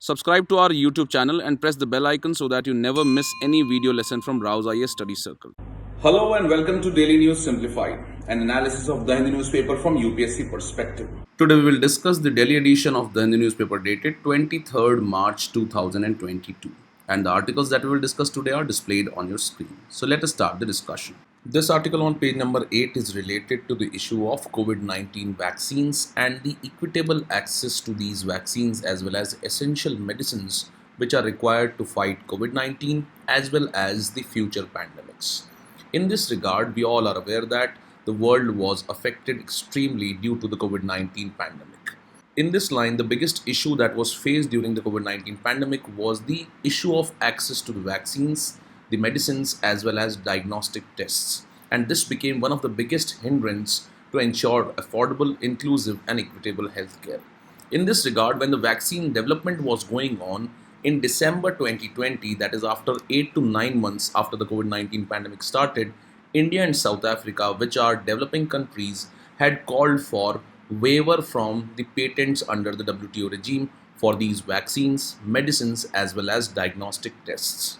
Subscribe to our YouTube channel and press the bell icon so that you never miss any video lesson from RAU'S IAS Study Circle. Hello and welcome to Daily News Simplified, an analysis of the Hindu newspaper from UPSC perspective. Today we will discuss the daily edition of the Hindu newspaper dated 23rd March 2022. And the articles that we will discuss today are displayed on your screen. So let us start the discussion. This article on page number 8 is related to the issue of COVID-19 vaccines and the equitable access to these vaccines as well as essential medicines which are required to fight COVID-19 as well as the future pandemics. In this regard, we all are aware that the world was affected extremely due to the COVID-19 pandemic. In this line, the biggest issue that was faced during the COVID-19 pandemic was the issue of access to the vaccines, the medicines as well as diagnostic tests. And this became one of the biggest hindrances to ensure affordable, inclusive and equitable healthcare. In this regard, when the vaccine development was going on in December 2020, that is after 8 to 9 months after the COVID-19 pandemic started, India and South Africa, which are developing countries, had called for waiver from the patents under the WTO regime for these vaccines, medicines as well as diagnostic tests.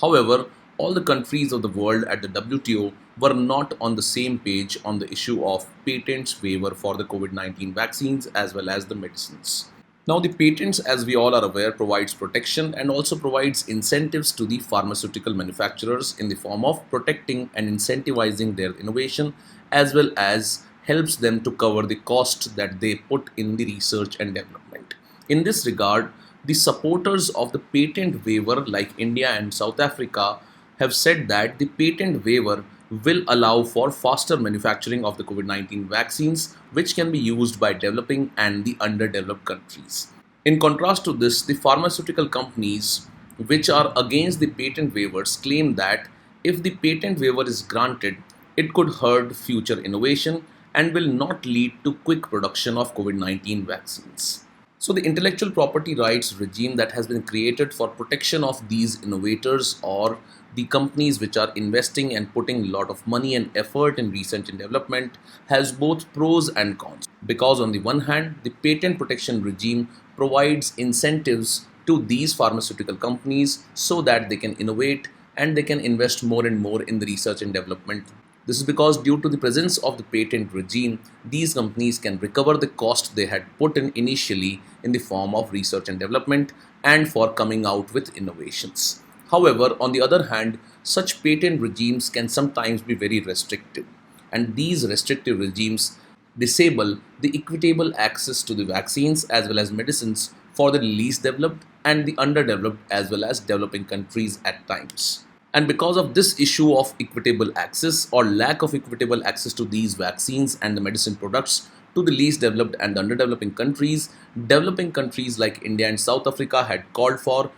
However, all the countries of the world at the WTO were not on the same page on the issue of patents waiver for the COVID-19 vaccines as well as the medicines. Now, the patents, as we all are aware, provides protection and also provides incentives to the pharmaceutical manufacturers in the form of protecting and incentivizing their innovation as well as helps them to cover the cost that they put in the research and development. In this regard, the supporters of the patent waiver like India and South Africa have said that the patent waiver will allow for faster manufacturing of the COVID-19 vaccines which can be used by developing and the underdeveloped countries. In contrast to this, the pharmaceutical companies which are against the patent waivers claim that if the patent waiver is granted, it could hurt future innovation and will not lead to quick production of COVID-19 vaccines. So the intellectual property rights regime that has been created for protection of these innovators or the companies which are investing and putting a lot of money and effort in research and development has both pros and cons. Because on the one hand, the patent protection regime provides incentives to these pharmaceutical companies so that they can innovate and they can invest more and more in the research and development. This is because due to the presence of the patent regime, these companies can recover the cost they had put in initially in the form of research and development and for coming out with innovations. However, on the other hand, such patent regimes can sometimes be very restrictive, and these restrictive regimes disable the equitable access to the vaccines as well as medicines for the least developed and the underdeveloped as well as developing countries at times. And because of this issue of equitable access or lack of equitable access to these vaccines and the medicine products to the least developed and underdeveloping countries, developing countries like India and South Africa had called for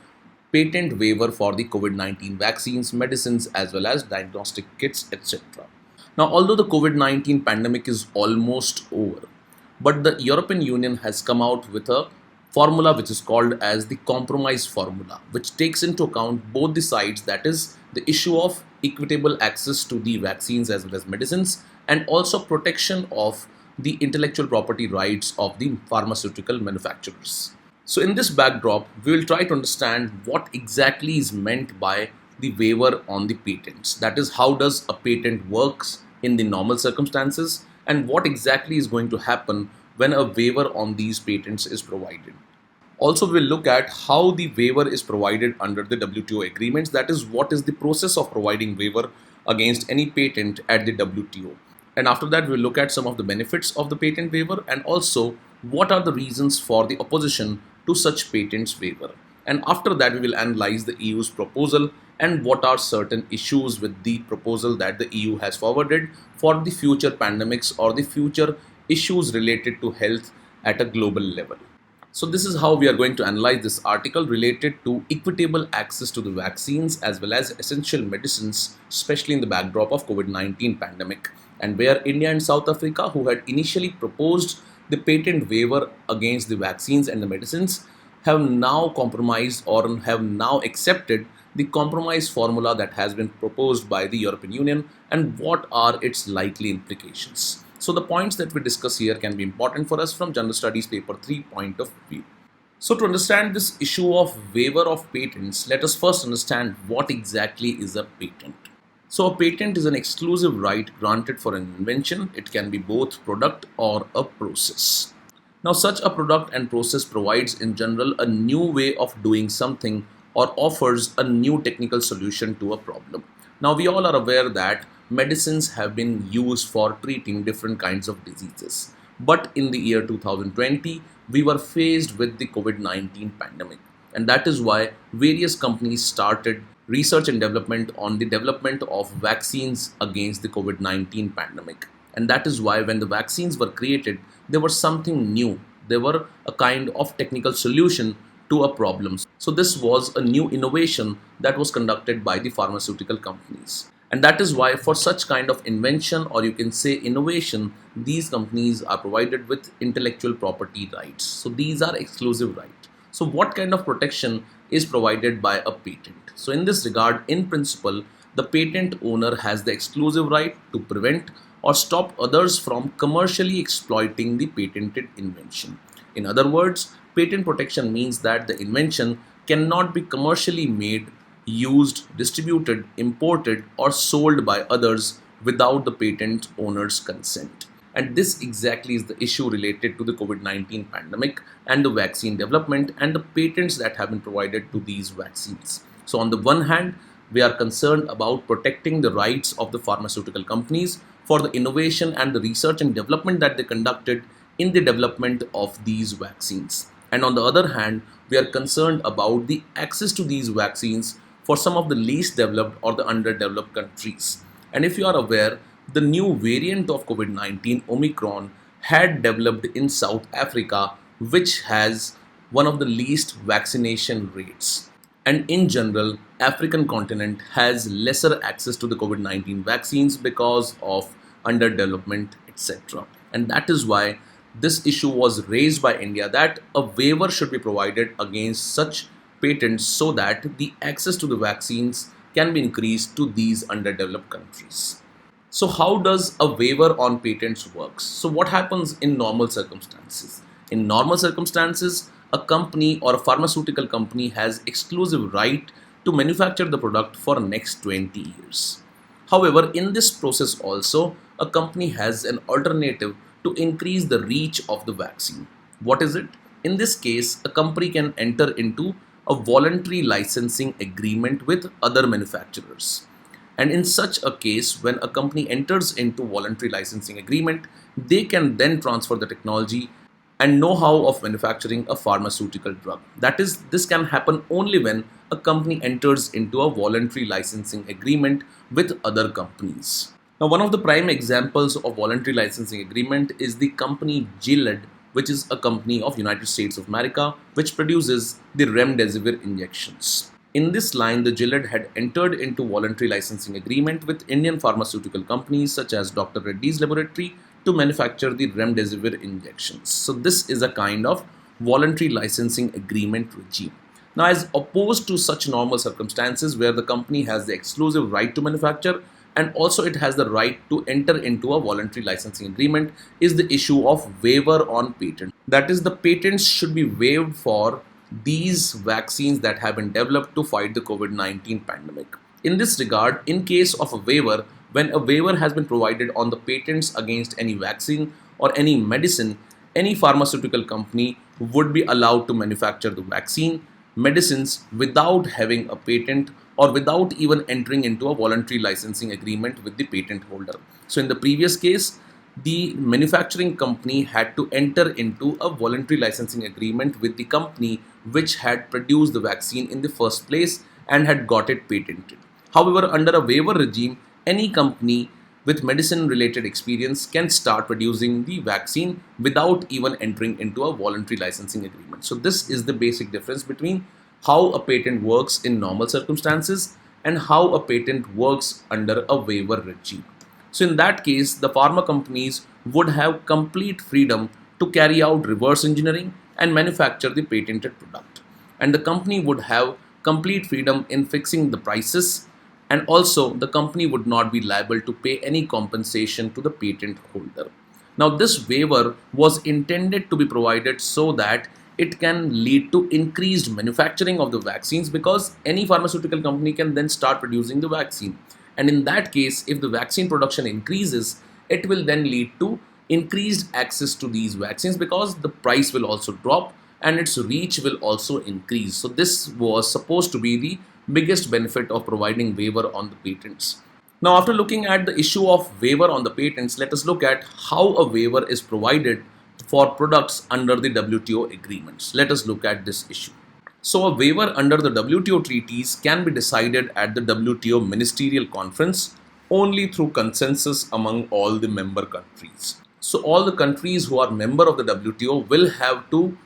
patent waiver for the COVID-19 vaccines, medicines as well as diagnostic kits, etc. Now, although the COVID-19 pandemic is almost over, but the European Union has come out with a formula which is called as the compromise formula, which takes into account both the sides, that is the issue of equitable access to the vaccines as well as medicines and also protection of the intellectual property rights of the pharmaceutical manufacturers. So in this backdrop, we will try to understand what exactly is meant by the waiver on the patents. That is, how does a patent works in the normal circumstances and what exactly is going to happen when a waiver on these patents is provided. Also, we'll look at how the waiver is provided under the WTO agreements. That is, what is the process of providing waiver against any patent at the WTO. And after that, we'll look at some of the benefits of the patent waiver and also what are the reasons for the opposition to such patents waiver. And after that, we will analyze the EU's proposal and what are certain issues with the proposal that the EU has forwarded for the future pandemics or the future issues related to health at a global level. So this is how we are going to analyze this article related to equitable access to the vaccines as well as essential medicines, especially in the backdrop of COVID-19 pandemic, and where India and South Africa, who had initially proposed the patent waiver against the vaccines and the medicines, have now compromised or have now accepted the compromise formula that has been proposed by the European Union and what are its likely implications. So the points that we discuss here can be important for us from General Studies Paper 3 point of view. So to understand this issue of waiver of patents, let us first understand what exactly is a patent. So a patent is an exclusive right granted for an invention. It can be both product or a process. Now such a product and process provides in general a new way of doing something or offers a new technical solution to a problem. Now we all are aware that medicines have been used for treating different kinds of diseases. But in the year 2020, we were faced with the COVID-19 pandemic. And that is why various companies started research and development on the development of vaccines against the COVID-19 pandemic. And that is why when the vaccines were created, they were something new. They were a kind of technical solution to a problem. So this was a new innovation that was conducted by the pharmaceutical companies. And that is why for such kind of invention, or you can say innovation, these companies are provided with intellectual property rights. So these are exclusive rights. So what kind of protection is provided by a patent? So in this regard, in principle, the patent owner has the exclusive right to prevent or stop others from commercially exploiting the patented invention. In other words, patent protection means that the invention cannot be commercially made, used, distributed, imported, or sold by others without the patent owner's consent. And this exactly is the issue related to the COVID-19 pandemic and the vaccine development and the patents that have been provided to these vaccines. So on the one hand, we are concerned about protecting the rights of the pharmaceutical companies for the innovation and the research and development that they conducted in the development of these vaccines. And on the other hand, we are concerned about the access to these vaccines for some of the least developed or the underdeveloped countries. And if you are aware, the new variant of COVID-19, Omicron, had developed in South Africa, which has one of the least vaccination rates. And in general, African continent has lesser access to the COVID-19 vaccines because of underdevelopment, etc. And that is why this issue was raised by India that a waiver should be provided against such patents so that the access to the vaccines can be increased to these underdeveloped countries. So how does a waiver on patents works? So what happens in normal circumstances? In normal circumstances, a company or a pharmaceutical company has exclusive right to manufacture the product for next 20 years. However, in this process also, a company has an alternative to increase the reach of the vaccine. What is it? In this case, a company can enter into a voluntary licensing agreement with other manufacturers. And in such a case, when a company enters into voluntary licensing agreement, they can then transfer the technology and know-how of manufacturing a pharmaceutical drug. That is, this can happen only when a company enters into a voluntary licensing agreement with other companies. Now, one of the prime examples of voluntary licensing agreement is the company Gilead, which is a company of United States of America, which produces the remdesivir injections. In this line, the Gilead had entered into voluntary licensing agreement with Indian pharmaceutical companies such as Dr. Reddy's Laboratory to manufacture the remdesivir injections. So this is a kind of voluntary licensing agreement regime. Now, as opposed to such normal circumstances where the company has the exclusive right to manufacture and also it has the right to enter into a voluntary licensing agreement, is the issue of waiver on patent. That is, the patents should be waived for these vaccines that have been developed to fight the COVID-19 pandemic. In this regard, in case of a waiver, when a waiver has been provided on the patents against any vaccine or any medicine, any pharmaceutical company would be allowed to manufacture the vaccine, medicines without having a patent or without even entering into a voluntary licensing agreement with the patent holder. So in the previous case, the manufacturing company had to enter into a voluntary licensing agreement with the company which had produced the vaccine in the first place and had got it patented. However, under a waiver regime, any company with medicine related experience can start producing the vaccine without even entering into a voluntary licensing agreement. So this is the basic difference between how a patent works in normal circumstances and how a patent works under a waiver regime. So in that case, the pharma companies would have complete freedom to carry out reverse engineering and manufacture the patented product. And the company would have complete freedom in fixing the prices, and also the company would not be liable to pay any compensation to the patent holder. Now, this waiver was intended to be provided so that it can lead to increased manufacturing of the vaccines, because any pharmaceutical company can then start producing the vaccine. And in that case, if the vaccine production increases, it will then lead to increased access to these vaccines, because the price will also drop and its reach will also increase. So this was supposed to be the biggest benefit of providing waiver on the patents. Now, after looking at the issue of waiver on the patents, let us look at how a waiver is provided for products under the WTO agreements. Let us look at this issue. So, a waiver under the WTO treaties can be decided at the WTO Ministerial Conference only through consensus among all the member countries. So, all the countries who are member of the WTO will have to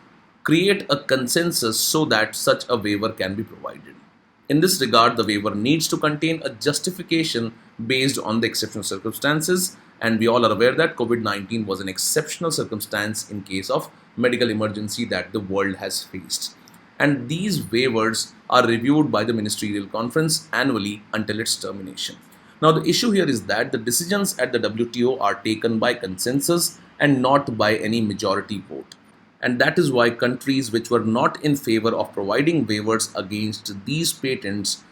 create a consensus so that such a waiver can be provided. In this regard, the waiver needs to contain a justification based on the exceptional circumstances, and we all are aware that COVID-19 was an exceptional circumstance in case of medical emergency that the world has faced. And these waivers are reviewed by the Ministerial Conference annually until its termination. Now, the issue here is that the decisions at the WTO are taken by consensus and not by any majority vote. And that is why countries which were not in favor of providing waivers against these patents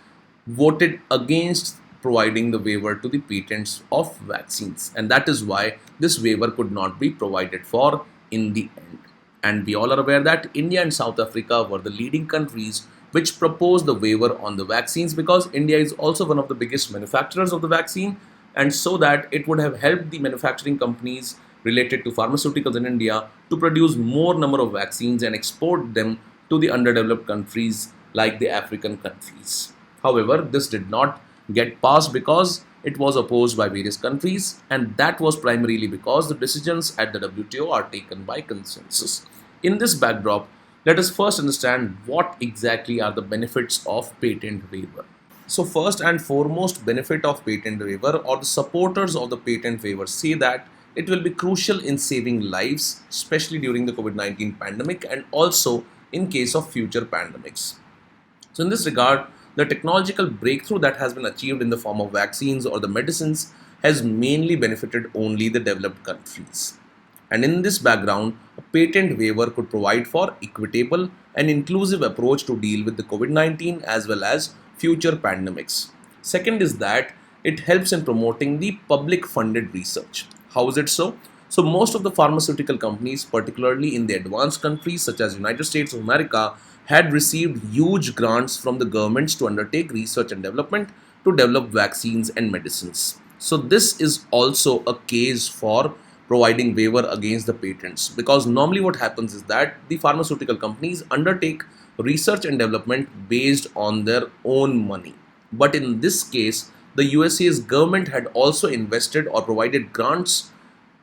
voted against providing the waiver to the patents of vaccines. And that is why this waiver could not be provided for in the end. And we all are aware that India and South Africa were the leading countries which proposed the waiver on the vaccines, because India is also one of the biggest manufacturers of the vaccine, and so that it would have helped the manufacturing companies related to pharmaceuticals in India to produce more number of vaccines and export them to the underdeveloped countries like the African countries. However, this did not get passed because it was opposed by various countries, and that was primarily because the decisions at the WTO are taken by consensus. In this backdrop, let us first understand what exactly are the benefits of patent waiver. So first and foremost benefit of patent waiver, or the supporters of the patent waiver say that it will be crucial in saving lives, especially during the COVID-19 pandemic and also in case of future pandemics. So in this regard, the technological breakthrough that has been achieved in the form of vaccines or the medicines has mainly benefited only the developed countries. And in this background, a patent waiver could provide for equitable and inclusive approach to deal with the COVID-19 as well as future pandemics. Second is that it helps in promoting the public funded research. How is it so? So most of the pharmaceutical companies, particularly in the advanced countries such as United States of America, had received huge grants from the governments to undertake research and development to develop vaccines and medicines. So this is also a case for providing waiver against the patents, because normally what happens is that the pharmaceutical companies undertake research and development based on their own money. But in this case, the USA's government had also invested or provided grants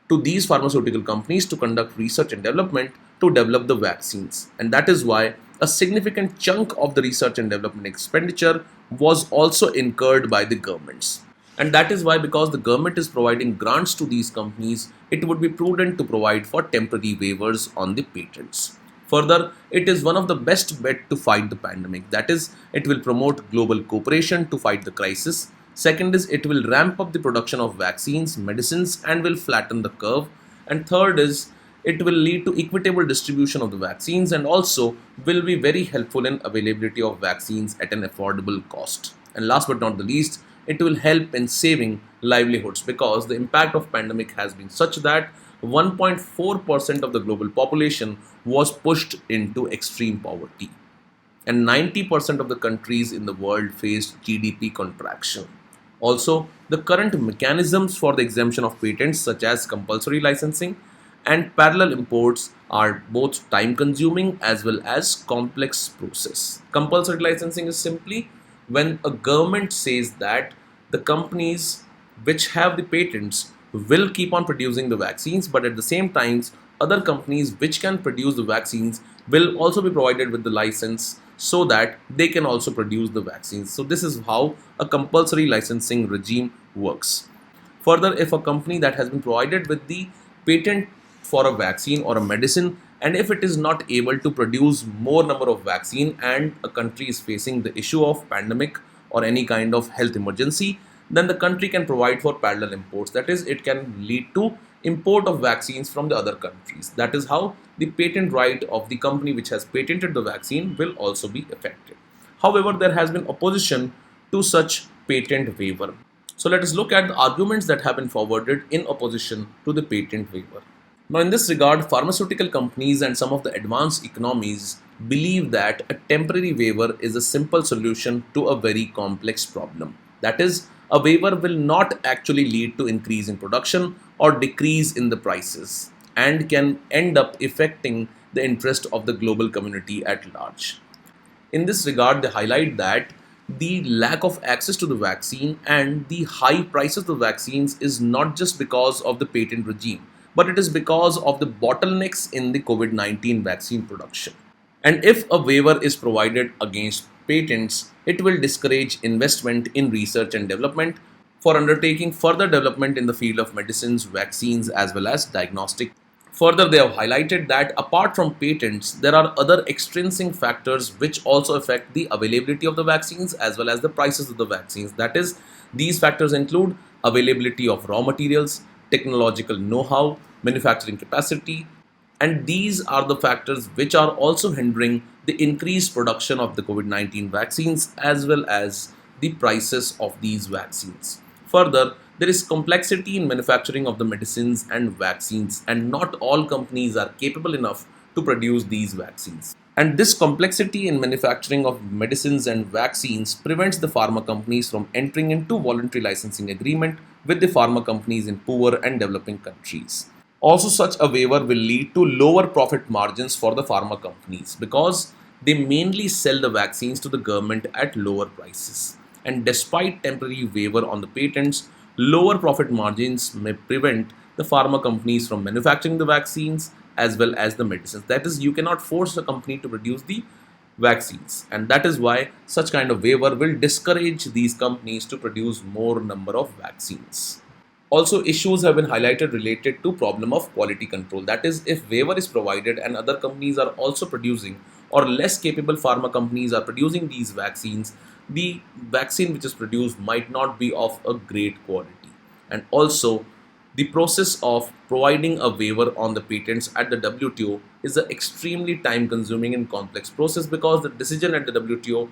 to these pharmaceutical companies to conduct research and development to develop the vaccines. And that is why a significant chunk of the research and development expenditure was also incurred by the governments. And that is why, because the government is providing grants to these companies, it would be prudent to provide for temporary waivers on the patents. Further, it is one of the best bet to fight the pandemic. That is, it will promote global cooperation to fight the crisis. Second is, it will ramp up the production of vaccines, medicines, and will flatten the curve. And third is, it will lead to equitable distribution of the vaccines and also will be very helpful in availability of vaccines at an affordable cost. And last but not the least, it will help in saving livelihoods, because the impact of pandemic has been such that 1.4% of the global population was pushed into extreme poverty, and 90% of the countries in the world faced GDP contraction. Also, the current mechanisms for the exemption of patents, such as compulsory licensing and parallel imports, are both time consuming as well as complex process. Compulsory licensing is simply when a government says that the companies which have the patents will keep on producing the vaccines, but at the same time, other companies which can produce the vaccines will also be provided with the license so that they can also produce the vaccines. So this is how a compulsory licensing regime works. Further, if a company that has been provided with the patent for a vaccine or a medicine, and if it is not able to produce more number of vaccine and a country is facing the issue of pandemic or any kind of health emergency, then the country can provide for parallel imports. That is, it can lead to import of vaccines from the other countries. That is how the patent right of the company which has patented the vaccine will also be affected. However, there has been opposition to such patent waiver. So let us look at the arguments that have been forwarded in opposition to the patent waiver. Now, in this regard, pharmaceutical companies and some of the advanced economies believe that a temporary waiver is a simple solution to a very complex problem. That is, a waiver will not actually lead to increase in production or decrease in the prices and can end up affecting the interest of the global community at large. In this regard, they highlight that the lack of access to the vaccine and the high prices of the vaccines is not just because of the patent regime, but it is because of the bottlenecks in the COVID-19 vaccine production. And if a waiver is provided against patents, it will discourage investment in research and development for undertaking further development in the field of medicines, vaccines, as well as diagnostic. Further, they have highlighted that apart from patents, there are other extrinsic factors which also affect the availability of the vaccines as well as the prices of the vaccines. That is, these factors include availability of raw materials, technological know-how, manufacturing capacity, and these are the factors which are also hindering the increased production of the COVID-19 vaccines as well as the prices of these vaccines. Further, there is complexity in manufacturing of the medicines and vaccines, and not all companies are capable enough to produce these vaccines. And this complexity in manufacturing of medicines and vaccines prevents the pharma companies from entering into voluntary licensing agreement with the pharma companies in poor and developing countries. Also, such a waiver will lead to lower profit margins for the pharma companies because they mainly sell the vaccines to the government at lower prices. And despite temporary waiver on the patents, lower profit margins may prevent the pharma companies from manufacturing the vaccines as well as the medicines. That is, you cannot force a company to produce the vaccines, and that is why such kind of waiver will discourage these companies to produce more number of vaccines. Also, issues have been highlighted related to problem of quality control. That is, if waiver is provided and other companies are also producing or less capable pharma companies are producing these vaccines, the vaccine which is produced might not be of a great quality. And also, the process of providing a waiver on the patents at the WTO is an extremely time consuming and complex process because the decision at the WTO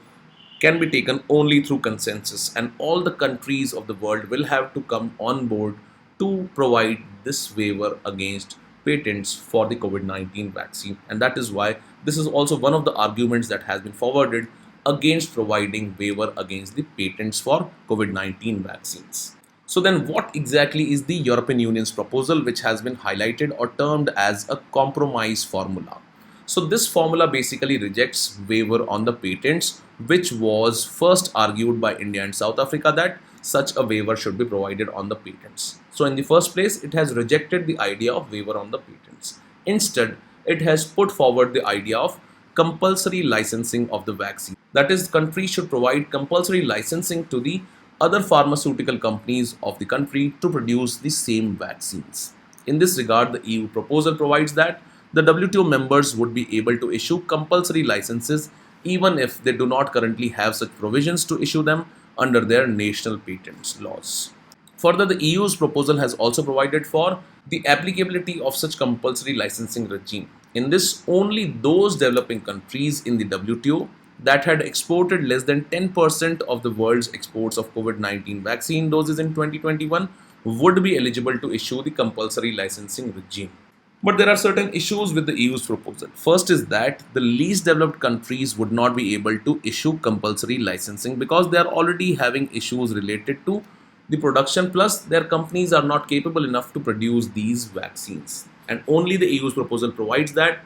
can be taken only through consensus, and all the countries of the world will have to come on board to provide this waiver against patents for the COVID-19 vaccine. And that is why this is also one of the arguments that has been forwarded against providing waiver against the patents for COVID-19 vaccines. So then what exactly is the European Union's proposal which has been highlighted or termed as a compromise formula? So this formula basically rejects waiver on the patents, which was first argued by India and South Africa that such a waiver should be provided on the patents. So in the first place, it has rejected the idea of waiver on the patents. Instead, it has put forward the idea of compulsory licensing of the vaccine. That is, countries should provide compulsory licensing to the other pharmaceutical companies of the country to produce the same vaccines. In this regard, the EU proposal provides that the WTO members would be able to issue compulsory licenses even if they do not currently have such provisions to issue them under their national patents laws. Further, the EU's proposal has also provided for the applicability of such compulsory licensing regime. In this, only those developing countries in the WTO that had exported less than 10% of the world's exports of COVID-19 vaccine doses in 2021 would be eligible to issue the compulsory licensing regime. But there are certain issues with the EU's proposal. First is that the least developed countries would not be able to issue compulsory licensing because they are already having issues related to the production, plus their companies are not capable enough to produce these vaccines. And only the EU's proposal provides that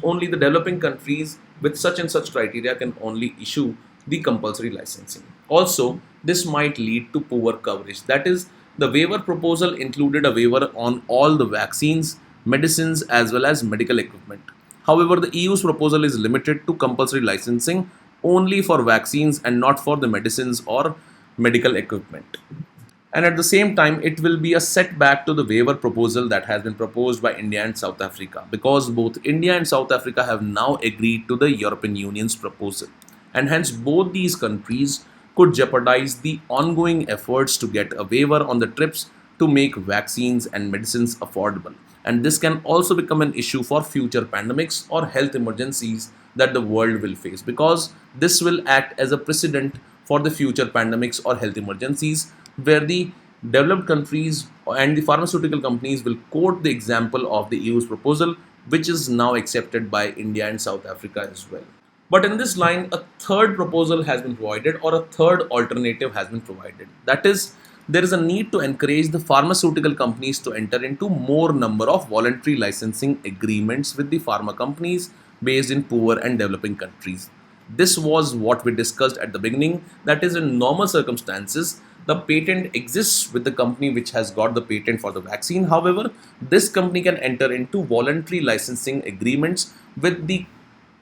only the developing countries with such and such criteria can only issue the compulsory licensing. Also, this might lead to poor coverage. That is, the waiver proposal included a waiver on all the vaccines, medicines as well as medical equipment. However, the EU's proposal is limited to compulsory licensing only for vaccines and not for the medicines or medical equipment. And at the same time, it will be a setback to the waiver proposal that has been proposed by India and South Africa, because both India and South Africa have now agreed to the European Union's proposal, and hence both these countries could jeopardize the ongoing efforts to get a waiver on the TRIPS to make vaccines and medicines affordable. And this can also become an issue for future pandemics or health emergencies that the world will face, because this will act as a precedent for the future pandemics or health emergencies, where the developed countries and the pharmaceutical companies will quote the example of the EU's proposal, which is now accepted by India and South Africa as well. But in this line, a third proposal has been provided, or a third alternative has been provided. That is, there is a need to encourage the pharmaceutical companies to enter into more number of voluntary licensing agreements with the pharma companies based in poor and developing countries. This was what we discussed at the beginning. That is, in normal circumstances, the patent exists with the company which has got the patent for the vaccine. However, this company can enter into voluntary licensing agreements with the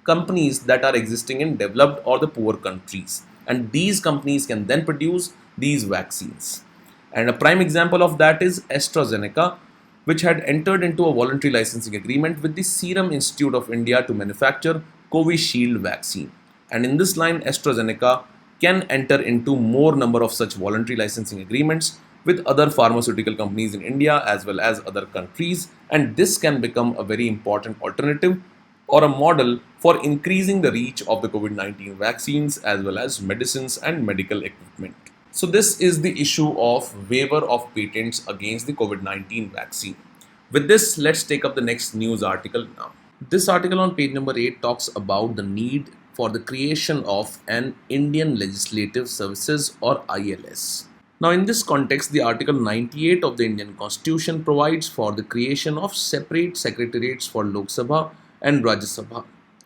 companies that are existing in developed or the poor countries, and these companies can then produce these vaccines. And a prime example of that is AstraZeneca, which had entered into a voluntary licensing agreement with the Serum Institute of India to manufacture Covishield vaccine. And in this line, AstraZeneca can enter into more number of such voluntary licensing agreements with other pharmaceutical companies in India as well as other countries, and this can become a very important alternative or a model for increasing the reach of the COVID-19 vaccines as well as medicines and medical equipment. So this is the issue of waiver of patents against the COVID-19 vaccine. With this, let's take up the next news article now. This article on page number 8 talks about the need for the creation of an Indian Legislative Services, or ILS. Now, in this context, the Article 98 of the Indian Constitution provides for the creation of separate secretariats for Lok Sabha and Rajya Sabha.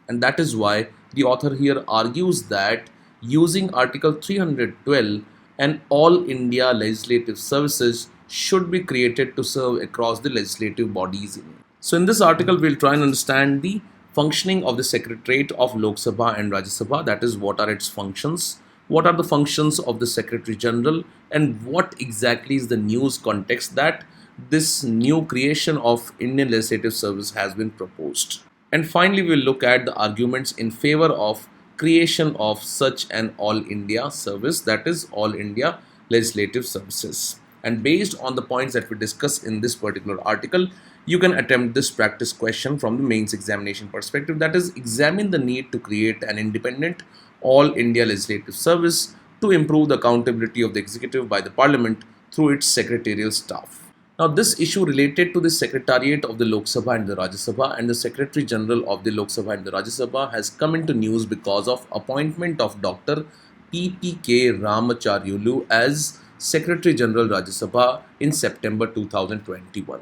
And that is why the author here argues that using Article 312, an All India Legislative Services should be created to serve across the legislative bodies. So in this article, we'll try and understand the functioning of the Secretariat of Lok Sabha and Rajya Sabha, that is, what are its functions, what are the functions of the Secretary General, and what exactly is the news context that this new creation of Indian Legislative Service has been proposed. And finally, we'll look at the arguments in favor of creation of such an All India service, that is, All India Legislative Services. And based on the points that we discuss in this particular article, you can attempt this practice question from the mains examination perspective, that is, examine the need to create an independent All India Legislative Service to improve the accountability of the executive by the Parliament through its secretarial staff. Now, this issue related to the Secretariat of the Lok Sabha and the Rajya Sabha and the Secretary General of the Lok Sabha and the Rajya Sabha has come into news because of appointment of Dr. PPK Ramacharyulu as Secretary General Rajya Sabha in September 2021.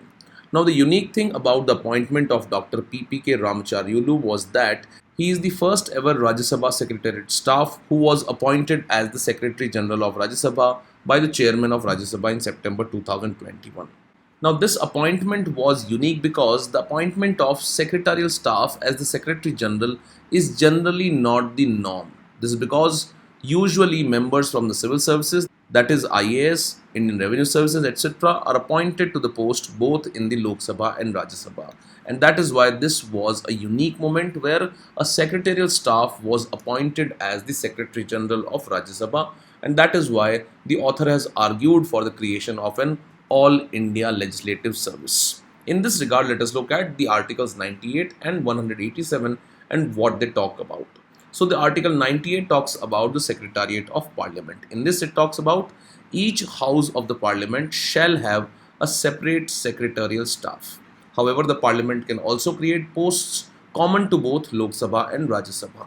Now, the unique thing about the appointment of Dr. PPK Ramacharyulu was that he is the first ever Rajya Sabha Secretariat staff who was appointed as the Secretary General of Rajya Sabha by the Chairman of Rajya Sabha in September 2021. Now, this appointment was unique because the appointment of secretarial staff as the Secretary General is generally not the norm. This is because usually members from the civil services, that is IAS, Indian Revenue Services, etc., are appointed to the post both in the Lok Sabha and Rajya Sabha. And that is why this was a unique moment where a secretarial staff was appointed as the Secretary General of Rajya Sabha, and that is why the author has argued for the creation of an All India Legislative Service. In this regard, let us look at the Articles 98 and 187 and what they talk about. So the Article 98 talks about the Secretariat of Parliament. In this, it talks about each house of the Parliament shall have a separate secretarial staff. However, the Parliament can also create posts common to both Lok Sabha and Rajya Sabha.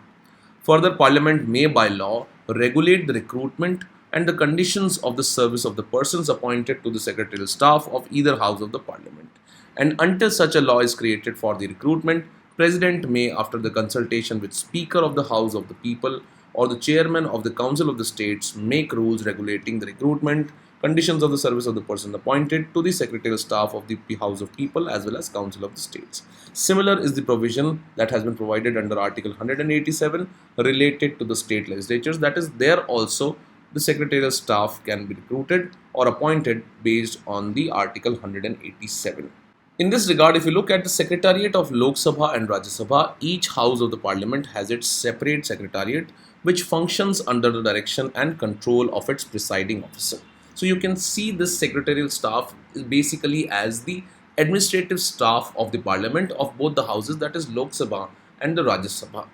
Further, Parliament may by law regulate the recruitment and the conditions of the service of the persons appointed to the secretarial staff of either house of the Parliament. And until such a law is created for the recruitment, President may, after the consultation with Speaker of the House of the People or the Chairman of the Council of the States, make rules regulating the recruitment, conditions of the service of the person appointed to the secretarial staff of the House of People as well as Council of the States. Similar is the provision that has been provided under Article 187 related to the state legislatures. That is, there also the secretarial staff can be recruited or appointed based on the Article 187. In this regard, if you look at the Secretariat of Lok Sabha and Rajya Sabha, each house of the Parliament has its separate secretariat which functions under the direction and control of its presiding officer. So you can see this secretarial staff is basically as the administrative staff of the parliament of both the houses, that is Lok Sabha and the Rajya Sabha.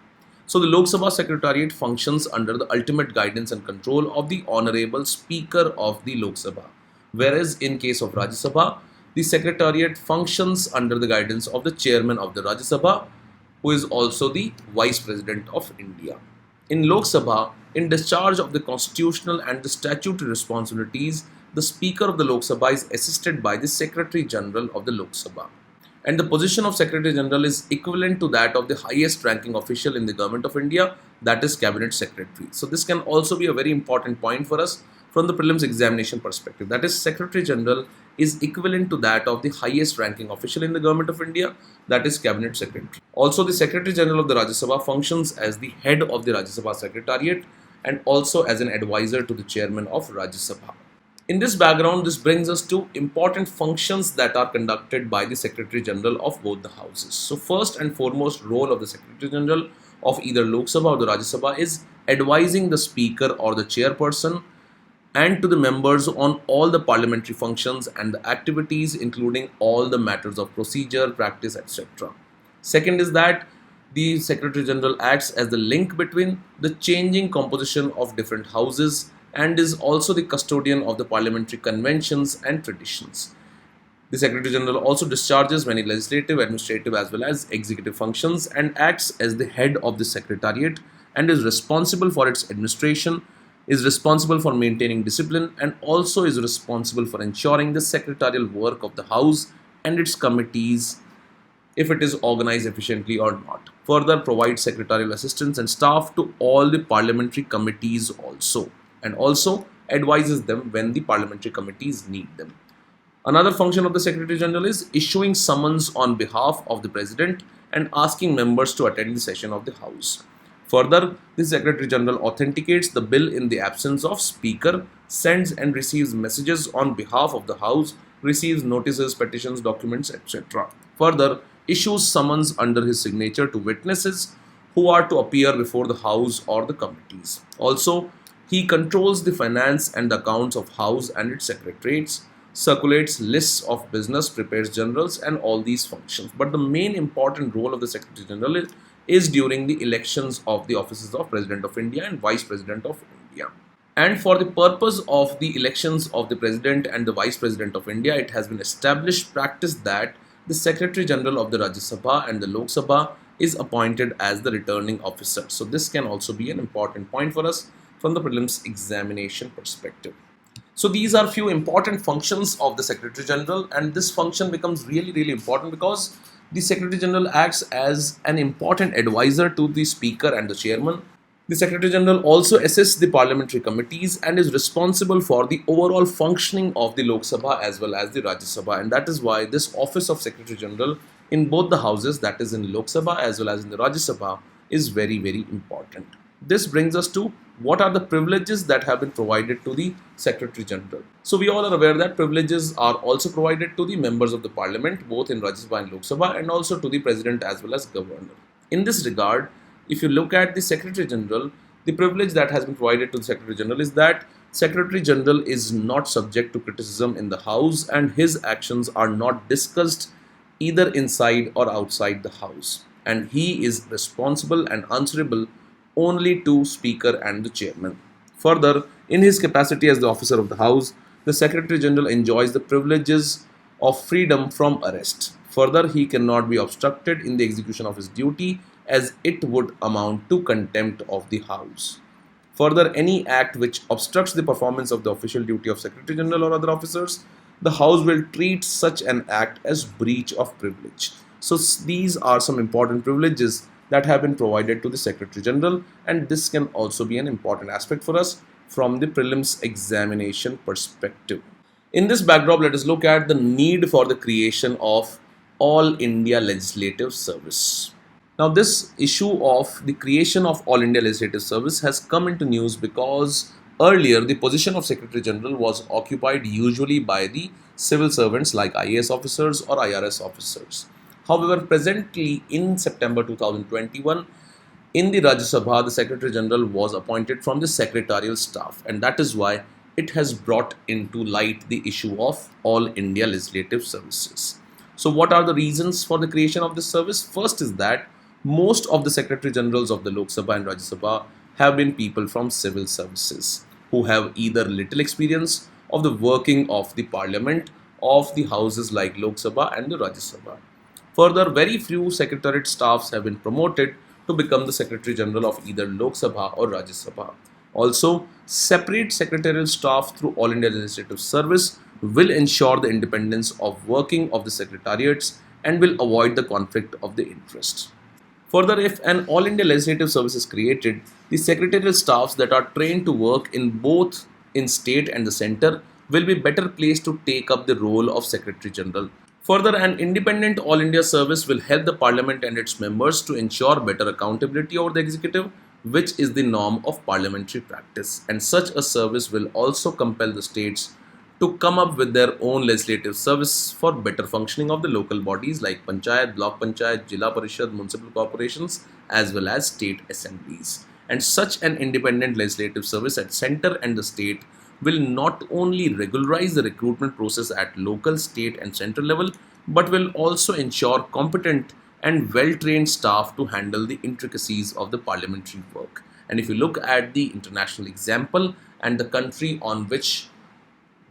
So the Lok Sabha Secretariat functions under the ultimate guidance and control of the Honorable Speaker of the Lok Sabha, whereas in case of Rajya Sabha, the Secretariat functions under the guidance of the Chairman of the Rajya Sabha, who is also the Vice President of India. In Lok Sabha, in discharge of the constitutional and the statutory responsibilities, the Speaker of the Lok Sabha is assisted by the Secretary General of the Lok Sabha. And the position of Secretary General is equivalent to that of the highest ranking official in the Government of India, that is Cabinet Secretary. So this can also be a very important point for us from the prelims examination perspective. That is, Secretary General is equivalent to that of the highest ranking official in the Government of India, that is Cabinet Secretary. Also, the Secretary General of the Rajya Sabha functions as the head of the Rajya Sabha Secretariat and also as an advisor to the Chairman of Rajya Sabha. In this background, this brings us to important functions that are conducted by the Secretary General of both the houses. So first and foremost role of the Secretary General of either Lok Sabha or the Rajya Sabha is advising the Speaker or the Chairperson and to the members on all the parliamentary functions and the activities, including all the matters of procedure, practice, etc. Second is that the Secretary General acts as the link between the changing composition of different houses and is also the custodian of the parliamentary conventions and traditions. The Secretary General also discharges many legislative, administrative as well as executive functions and acts as the head of the Secretariat and is responsible for its administration, is responsible for maintaining discipline and also is responsible for ensuring the secretarial work of the House and its committees, if it is organized efficiently or not. Further, provides secretarial assistance and staff to all the parliamentary committees also, and also advises them when the parliamentary committees need them. Another function of the Secretary General is issuing summons on behalf of the President and asking members to attend the session of the House. Further, the Secretary General authenticates the bill in the absence of Speaker, sends and receives messages on behalf of the House, receives notices, petitions, documents, etc. Further, issues summons under his signature to witnesses who are to appear before the House or the committees. Also, he controls the finance and accounts of House and its secretariats, circulates lists of business, prepares journals and all these functions. But the main important role of the Secretary General is during the elections of the offices of President of India and Vice President of India. And for the purpose of the elections of the President and the Vice President of India, it has been established practice that the Secretary General of the Rajya Sabha and the Lok Sabha is appointed as the returning officer. So this can also be an important point for us from the prelims examination perspective. So these are few important functions of the Secretary General, and this function becomes really important because the Secretary General acts as an important advisor to the Speaker and the Chairman. The Secretary General also assists the parliamentary committees and is responsible for the overall functioning of the Lok Sabha as well as the Rajya Sabha, and that is why this office of Secretary General in both the houses, that is in Lok Sabha as well as in the Rajya Sabha, is very important. This brings us to what are the privileges that have been provided to the Secretary General. So we all are aware that privileges are also provided to the members of the Parliament, both in Rajya Sabha and Lok Sabha, and also to the President as well as Governor. In this regard, if you look at the Secretary General, the privilege that has been provided to the Secretary General is that Secretary General is not subject to criticism in the House and his actions are not discussed either inside or outside the House, and he is responsible and answerable only to Speaker and the Chairman. Further, in his capacity as the officer of the House, the Secretary General enjoys the privileges of freedom from arrest. Further, he cannot be obstructed in the execution of his duty as it would amount to contempt of the House. Further, any act which obstructs the performance of the official duty of Secretary General or other officers, the House will treat such an act as breach of privilege. So these are some important privileges that have been provided to the Secretary General, and this can also be an important aspect for us from the prelims examination perspective. In this backdrop, let us look at the need for the creation of All India Legislative Service. Now, this issue of the creation of All India Legislative Service has come into news because earlier the position of Secretary General was occupied usually by the civil servants like IAS officers or IRS officers. However, presently in September 2021, in the Rajya Sabha, the Secretary General was appointed from the secretarial staff, and that is why it has brought into light the issue of All India Legislative Services. So what are the reasons for the creation of this service? First is that most of the Secretary Generals of the Lok Sabha and Rajya Sabha have been people from civil services who have either little experience of the working of the parliament of the houses like Lok Sabha and the Rajya Sabha. Further, very few secretariat staffs have been promoted to become the Secretary General of either Lok Sabha or Rajya Sabha. Also, separate secretarial staff through All India Legislative Service will ensure the independence of working of the secretariats and will avoid the conflict of the interest. Further, if an All India Legislative Service is created, the secretarial staffs that are trained to work in both in state and the center will be better placed to take up the role of Secretary General. Further, an independent All India service will help the Parliament and its members to ensure better accountability over the executive, which is the norm of parliamentary practice. And such a service will also compel the states to come up with their own legislative service for better functioning of the local bodies like Panchayat, Block Panchayat, Jilla Parishad, Municipal Corporations, as well as state assemblies. And such an independent legislative service at center and the state will not only regularize the recruitment process at local, state and central level, but will also ensure competent and well-trained staff to handle the intricacies of the parliamentary work. And if you look at the international example and the country on which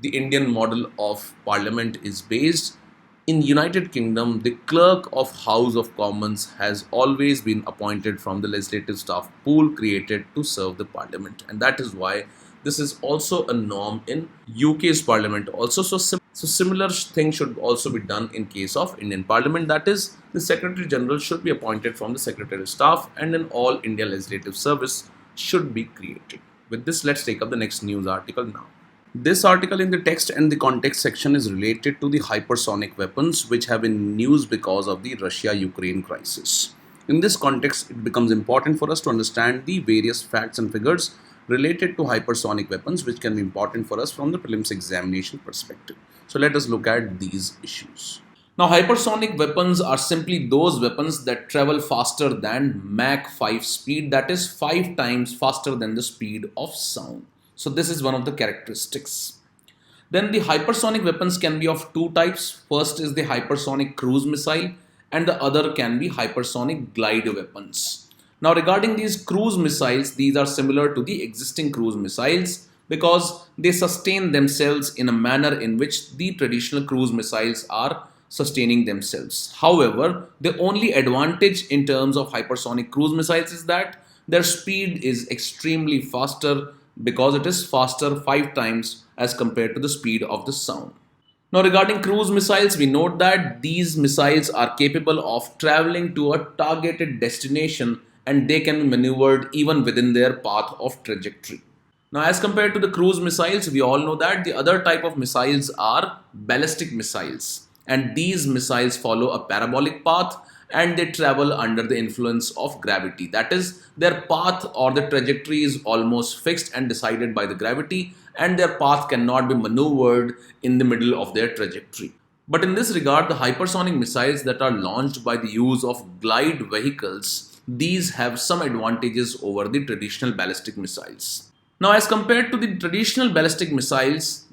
the Indian model of parliament is based, in United Kingdom, the clerk of House of Commons has always been appointed from the legislative staff pool created to serve the parliament, and that is why this is also a norm in UK's parliament also. So similar thing should also be done in case of Indian parliament, that is the Secretary General should be appointed from the secretarial staff and an All India Legislative Service should be created. With this, let's take up the next news article now. This article in the text and the context section is related to the hypersonic weapons which have been news because of the Russia-Ukraine crisis. In this context, it becomes important for us to understand the various facts and figures related to hypersonic weapons which can be important for us from the prelims examination perspective. So let us look at these issues. Now, hypersonic weapons are simply those weapons that travel faster than Mach 5 speed, that is 5 times faster than the speed of sound. So this is one of the characteristics. Then the hypersonic weapons can be of two types. First is the hypersonic cruise missile and the other can be hypersonic glide weapons. Now regarding these cruise missiles, these are similar to the existing cruise missiles because they sustain themselves in a manner in which the traditional cruise missiles are sustaining themselves. However, the only advantage in terms of hypersonic cruise missiles is that their speed is extremely faster because it is faster 5 times as compared to the speed of the sound. Now regarding cruise missiles, we note that these missiles are capable of traveling to a targeted destination and they can be maneuvered even within their path of trajectory. Now as compared to the cruise missiles, we all know that the other type of missiles are ballistic missiles, and these missiles follow a parabolic path and they travel under the influence of gravity. That is, their path or the trajectory is almost fixed and decided by the gravity, and their path cannot be maneuvered in the middle of their trajectory. But in this regard, the hypersonic missiles that are launched by the use of glide vehicles, these have some advantages over the traditional ballistic missiles. Now, as compared to the traditional ballistic missiles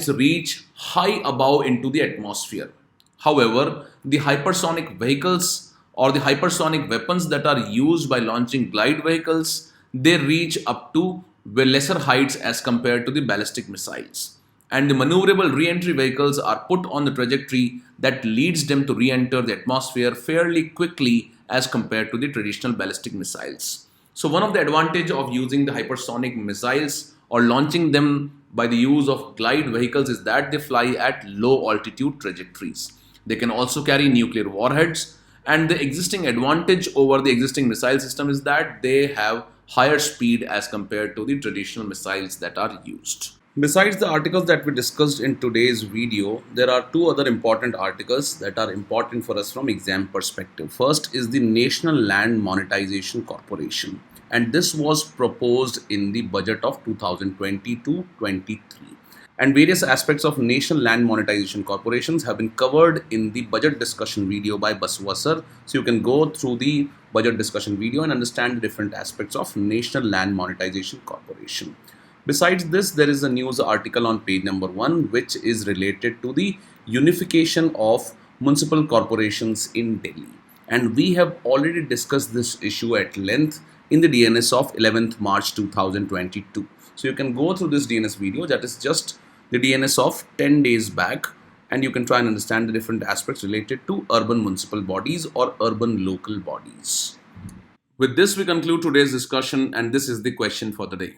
reach high above into the atmosphere. However, the hypersonic vehicles or the hypersonic weapons that are used by launching glide vehicles, they reach up to lesser heights as compared to the ballistic missiles. And the maneuverable re-entry vehicles are put on the trajectory that leads them to re-enter the atmosphere fairly quickly as compared to the traditional ballistic missiles. So one of the advantages of using the hypersonic missiles or launching them by the use of glide vehicles is that they fly at low altitude trajectories. They can also carry nuclear warheads, and the existing advantage over the existing missile system is that they have higher speed as compared to the traditional missiles that are used. Besides the articles that we discussed in today's video, there are two other important articles that are important for us from exam perspective. First is the National Land Monetization Corporation, and this was proposed in the budget of 2022-23. And various aspects of National Land Monetization Corporations have been covered in the budget discussion video by Baswa sir. So you can go through the budget discussion video and understand the different aspects of National Land Monetization Corporation. Besides this, there is a news article on page number 1 which is related to the unification of municipal corporations in Delhi. And we have already discussed this issue at length in the DNS of 11th March 2022. So you can go through this DNS video, that is just the DNS of 10 days back, and you can try and understand the different aspects related to urban municipal bodies or urban local bodies. With this, we conclude today's discussion, and this is the question for the day.